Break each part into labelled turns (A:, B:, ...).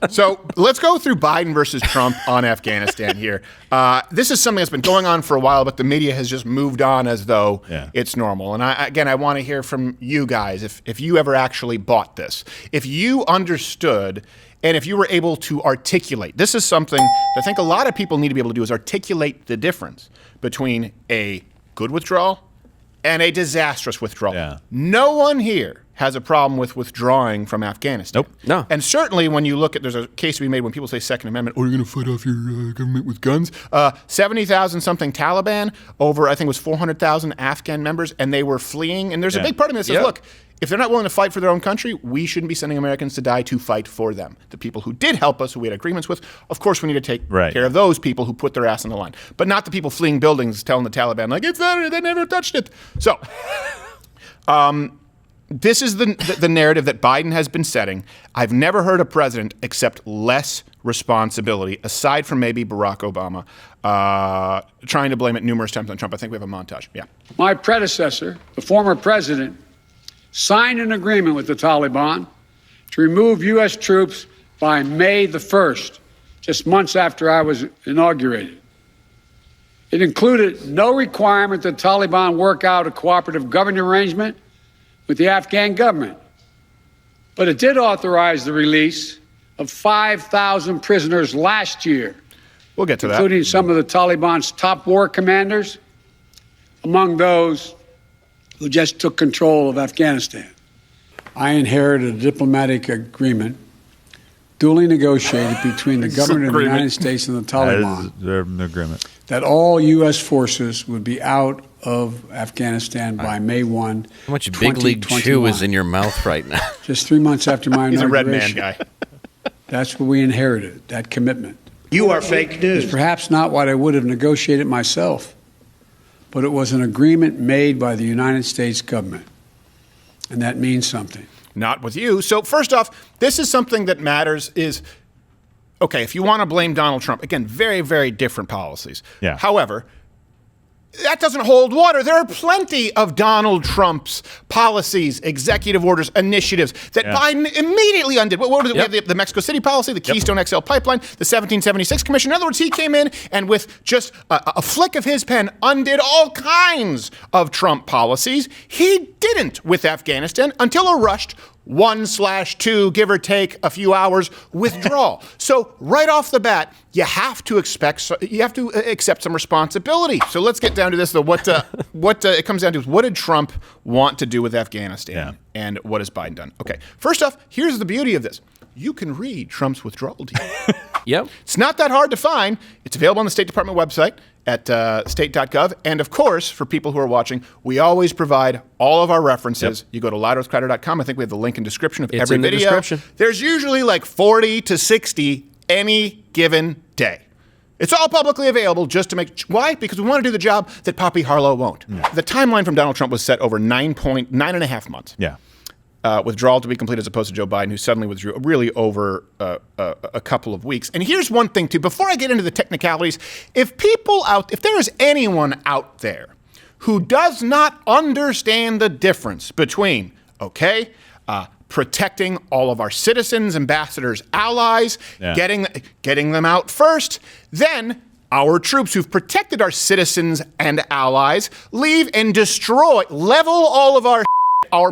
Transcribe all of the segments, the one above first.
A: So let's go through Biden versus Trump on Afghanistan here. This is something that's been going on for a while, but the media has just moved on as though it's normal. And I want to hear from you guys if you ever actually bought this. If you understood and if you were able to articulate, this is something that I think a lot of people need to be able to do, is articulate the difference between a good withdrawal and a disastrous withdrawal. Yeah. No one here has a problem with withdrawing from Afghanistan.
B: Nope. No.
A: And certainly when you look at, there's a case to be made when people say Second Amendment, oh, you're going to fight off your government with guns. 70,000 something Taliban over, I think it was 400,000 Afghan members, and they were fleeing. And there's a big part of me that says, look, if they're not willing to fight for their own country, we shouldn't be sending Americans to die to fight for them. The people who did help us, who we had agreements with, of course we need to take care of those people who put their ass on the line. But not the people fleeing buildings telling the Taliban, like, it's not, they never touched it. So, this is the narrative that Biden has been setting. I've never heard a president accept less responsibility, aside from maybe Barack Obama, trying to blame it numerous times on Trump. I think we have a montage. Yeah.
C: My predecessor, the former president, signed an agreement with the Taliban to remove U.S. troops by May the 1st, just months after I was inaugurated. It included no requirement that the Taliban work out a cooperative governing arrangement with the Afghan government. But it did authorize the release of 5,000 prisoners last year.
A: We'll get to that.
C: Including some of the Taliban's top war commanders, among those who just took control of Afghanistan. I inherited a diplomatic agreement duly negotiated between the government of the United States and the Taliban that all U.S. forces would be out of Afghanistan by May 1,
B: How much big league chew is in your mouth right now?
C: Just 3 months after my
A: He's
C: inauguration.
A: a red man guy.
C: That's what we inherited, that commitment.
D: You are fake news.
C: It's perhaps not what I would have negotiated myself, but it was an agreement made by the United States government, and that means something.
A: Not with you. So first off, this is something that matters is, okay, if you want to blame Donald Trump, again, very, very different policies.
E: Yeah.
A: However, that doesn't hold water. There are plenty of Donald Trump's policies, executive orders, initiatives that Biden immediately undid. What was it? We have the Mexico City policy, the Keystone XL pipeline, the 1776 Commission. In other words, he came in and with just a flick of his pen undid all kinds of Trump policies. He didn't with Afghanistan until a rushed 1/2, give or take a few hours, withdrawal. So right off the bat, you have to accept some responsibility. So let's get down to this, though. What it comes down to is, what did Trump want to do with Afghanistan, and what has Biden done? Okay, first off, here's the beauty of this. You can read Trump's withdrawal deal.
B: Yep.
A: It's not that hard to find. It's available on the State Department website at state.gov. And of course, for people who are watching, we always provide all of our references. You go to louderwithcrowder.com. I think we have the link in description of every video.
B: Description.
A: There's usually like 40 to 60 any given day. It's all publicly available just to make... Why? Because we want to do the job that Poppy Harlow won't. Yeah. The timeline from Donald Trump was set over 9.5 months.
E: Yeah.
A: Withdrawal to be complete, as opposed to Joe Biden, who suddenly withdrew really over a couple of weeks. And here's one thing, too. Before I get into the technicalities, if there is anyone out there who does not understand the difference between, protecting all of our citizens, ambassadors, allies, getting them out first, then our troops who've protected our citizens and allies leave and destroy, level all of our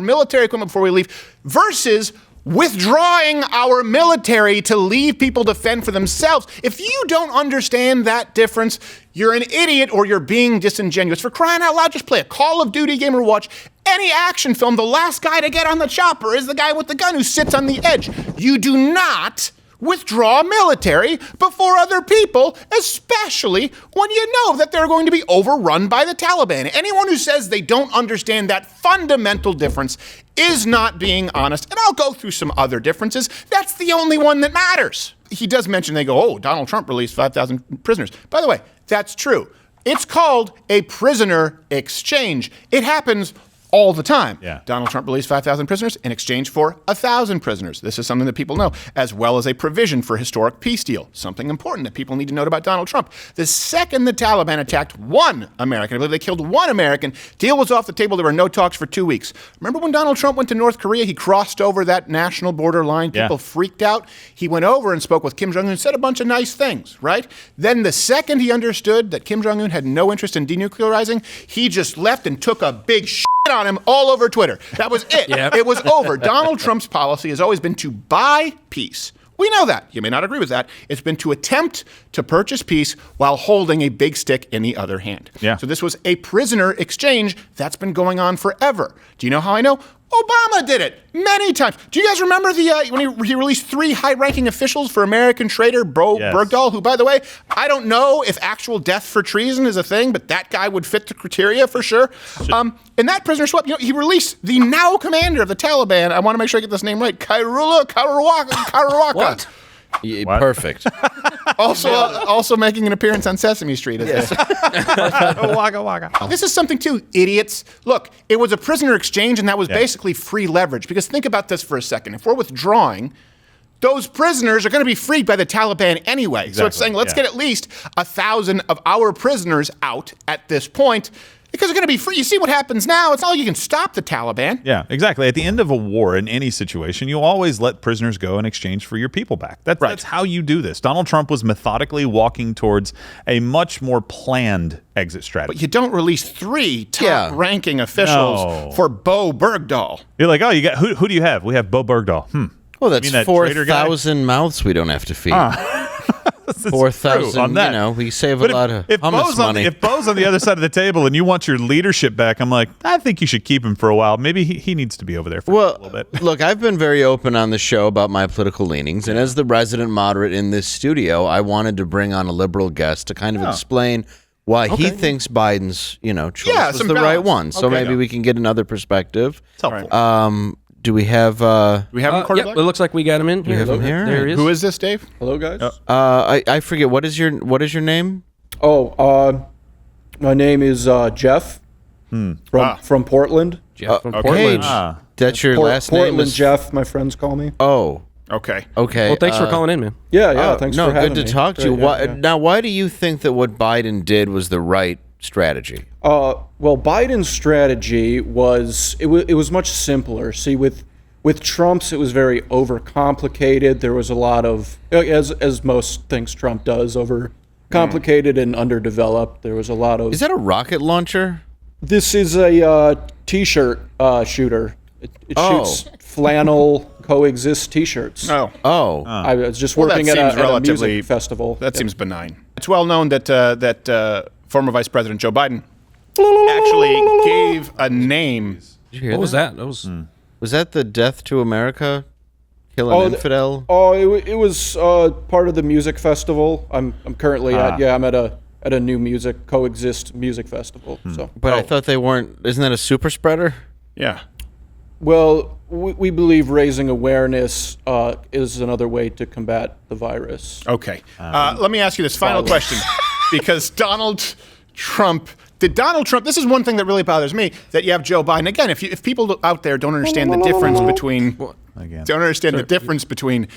A: military equipment before we leave, versus withdrawing our military to leave people to fend for themselves. If you don't understand that difference, you're an idiot or you're being disingenuous. For crying out loud, just play a Call of Duty game or watch any action film. The last guy to get on the chopper is the guy with the gun who sits on the edge. You do not withdraw military before other people, especially when you know that they're going to be overrun by the Taliban. Anyone who says they don't understand that fundamental difference is not being honest. And I'll go through some other differences. That's the only one that matters. He does mention, they go, oh, Donald Trump released 5,000 prisoners. By the way, that's true. It's called a prisoner exchange. It happens all the time.
D: Yeah.
A: Donald Trump released 5,000 prisoners in exchange for 1,000 prisoners. This is something that people know, as well as a provision for historic peace deal, something important that people need to know about Donald Trump. The second the Taliban attacked one American, I believe they killed one American, deal was off the table. There were no talks for 2 weeks. Remember when Donald Trump went to North Korea? He crossed over that national border line. People freaked out. He went over and spoke with Kim Jong-un and said a bunch of nice things, right? Then the second he understood that Kim Jong-un had no interest in denuclearizing, he just left and took a big shit on him all over Twitter. That was it. It was over. Donald Trump's policy has always been to buy peace. We know that. You may not agree with that. It's been to attempt to purchase peace while holding a big stick in the other hand.
D: Yeah.
A: So this was a prisoner exchange that's been going on forever. Do you know how I know? Obama did it many times. Do you guys remember when he released 3 high-ranking officials for American traitor Bergdahl, who, by the way, I don't know if actual death for treason is a thing, but that guy would fit the criteria for sure. In that prisoner swap, he released the now commander of the Taliban. I want to make sure I get this name right. Karawaka.
B: What? Perfect.
A: Also making an appearance on Sesame Street.
D: Waka waka.
A: This is something too, idiots. Look, it was a prisoner exchange, and that was basically free leverage. Because think about this for a second. If we're withdrawing, those prisoners are going to be freed by the Taliban anyway.
D: Exactly.
A: So it's saying, let's get at least 1,000 of our prisoners out at this point, because they're going to be free. You see what happens now? It's not like you can stop the Taliban.
D: Yeah, exactly. At the end of a war, in any situation, you always let prisoners go in exchange for your people back. That's how you do this. Donald Trump was methodically walking towards a much more planned exit strategy.
A: But you don't release 3 top-ranking officials for Bo Bergdahl.
D: You're like, oh, you got who do you have? We have Bo Bergdahl.
B: Well, that's
D: that traitor guy?
B: 4,000 mouths we don't have to feed. 4,000, we save a lot of hummus money.
D: If Bo's on the other side of the table and you want your leadership back, I'm like, I think you should keep him for a while. Maybe he needs to be over there for a little bit.
B: Look, I've been very open on the show about my political leanings, and as the resident moderate in this studio, I wanted to bring on a liberal guest to kind of explain why he thinks Biden's choice was the right one. So maybe we can get another perspective.
D: It's helpful.
B: Do we have
A: him, quarterback?
E: It looks like we got him in.
B: We have him here.
E: There he is.
A: Who is this, Dave?
F: Hello, guys.
B: I forget what is your name?
F: My name is Jeff from Portland.
E: Jeff from Portland.
B: That's your last name.
F: Portland Jeff, my friends call me.
B: Oh,
A: okay.
B: Well,
E: thanks for calling in, man.
F: Yeah. Thanks for having me.
B: Good to talk to you. Now, why do you think that what Biden did was the right strategy?
F: Well, Biden's strategy was it was much simpler. See, with Trump's, it was very overcomplicated. There was a lot of, as most things Trump does, overcomplicated and underdeveloped. There was a lot of.
B: Is that a rocket launcher?
F: This is a T-shirt shooter. It shoots flannel coexist T-shirts. I was just working at a music festival.
A: That seems benign. It's well known that former Vice President Joe Biden actually gave a name.
B: Did you hear
E: What was that? That was.
B: Was that the Death to America? Kill an infidel?
F: It was part of the music festival. I'm currently I'm at a new music coexist music festival. So,
B: but I thought they weren't. Isn't that a super spreader?
A: Yeah.
F: Well, we believe raising awareness is another way to combat the virus.
A: Okay. Let me ask you this final question, because Donald Trump, this is one thing that really bothers me, that you have Joe Biden. Again, if people out there don't understand the difference between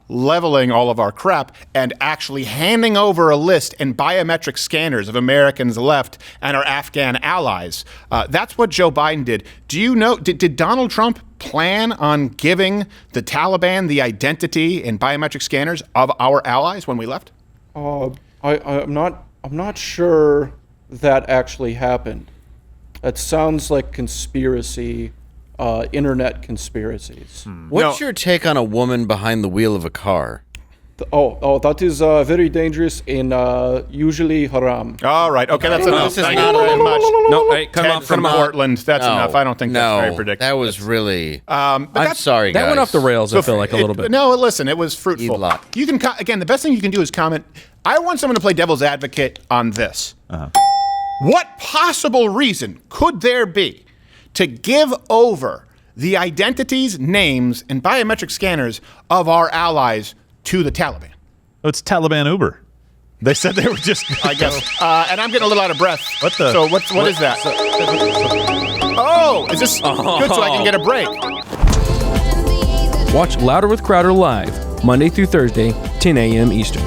A: leveling all of our crap and actually handing over a list and biometric scanners of Americans left and our Afghan allies, that's what Joe Biden did. Do you know, did Donald Trump plan on giving the Taliban the identity and biometric scanners of our allies when we left?
F: I'm not sure that actually happened. It sounds like conspiracy, internet conspiracies.
B: What's your take on a woman behind the wheel of a car?
F: That is very dangerous and usually haram.
A: All right. Okay, that's enough.
B: This is
A: Thank
B: not
A: you very much.
E: No, hey, come
A: Ted
E: on,
A: from Portland. That's enough. I don't think that's very predictable.
B: That was really.
A: But
B: I'm sorry, guys.
E: That went off the rails, I feel like, a little bit.
A: No, listen, it was fruitful.
B: Elot.
A: You can, again, the best thing you can do is comment. I want someone to play devil's advocate on this. What possible reason could there be to give over the identities, names, and biometric scanners of our allies to the Taliban?
D: Oh, it's Taliban Uber. They said they were just.
A: I guess. And I'm getting a little out of breath.
D: What the?
A: So what is that? Oh, Oh, is this good so I can get a break?
E: Watch Louder with Crowder live, Monday through Thursday, 10 a.m. Eastern.